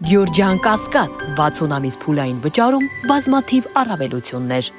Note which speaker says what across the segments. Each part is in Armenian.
Speaker 1: Գյորջյան Կասկադ 60 ամիս փուլային վճարում բազմաթիվ առավելություններ։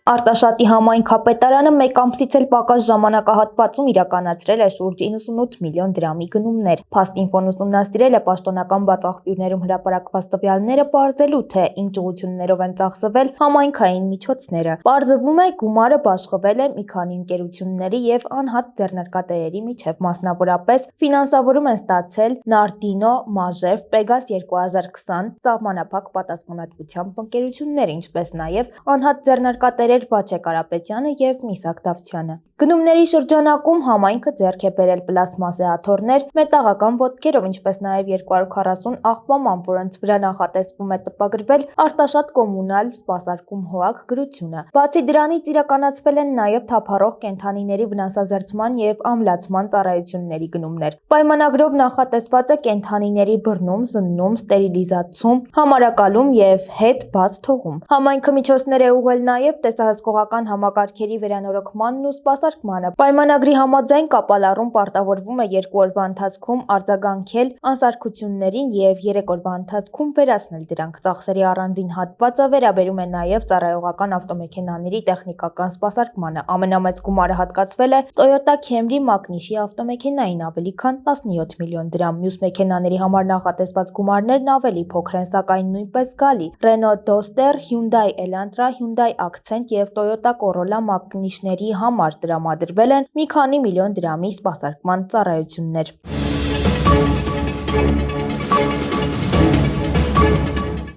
Speaker 2: Արտաշատի համայնքապետարանը մեկ ամսից էլ պակաս ժամանակահատվածում իրականացրել է շուրջ 98 միլիոն դրամի գնումներ։ Փաստինֆոն ուսումնասիրել է պաշտոնական բացախմբյուրներում հրապարակված տվյալները, պարզելու թե ինչ ուղղություններով են ծախսվել համայնքային միջոցները։ Պարզվում է, գումարը բաշխվել է մի քանի ընկերությունների եւ անհատ ձեռնարկատերերի միջև, մասնավորապես ֆինանսավորում են ստացել Նարդինո, Մաժև, Պեգաս 2020 սահմանափակ պատասխանատվությամբ ընկերություններ, ինչպես նաեւ անհատ ձեռնարկատերեր Բաչե Կարապետյանը եւ Միսակ Դավթյանը։ Գնումների շրջանակում համայնքը ձեռք է բերել պլաստմասե աթոռներ մետաղական ոտքերով, ինչպես նաեւ 240 աղբամանվ, որոնց վրա նախատեսվում է տպագրվել Արտաշատ կոմունալ սպասարկում ՀՕԱԿ գրությունը։ Բացի դրանից իրականացվել են նաեւ թափառող կենդանիների վնասազերծման եւ ամլացման ծառայությունների գնումներ։ Պայմանագրով նախատեսված է կենդանիների բռնում, զննում, ստերիլիզացում, համարակալում եւ հետ բաց թողում։ Համայնքը միջոցներ է ուղղել նաեւ տեսահսկողական համակարգերի վերանորոգմանն ու սպասարկմանը։ Պայմանագրի համաձայն կապալառում պարտավորվում է 2 օրվա ընթացքում արձագանքել անսարքություններին եւ 3 օրվա ընթացքում վերացնել դրանք։ Ծախսերի առանձին հատվածը վերաբերում է նաեւ ծառայողական ավտոմեքենաների տեխնիկական սպասարկմանը։ Ամենամեծ գումարը հատկացվել է Toyota Camry Magnish-ի ավտոմեքենային՝ ավելի քան 17 միլիոն դրամ։ Մյուս մեքենաների համար նախատեսված գումարներն ավելի փոքր են, սակայն նույնպես զգալի։ Renault Duster, Hyundai Elantra, Hyundai Accent եւ Toyota Corolla Magnish-ների համար տրամադրվել են մի քանի միլիոն դրամի սպասարկման ծառայություններ։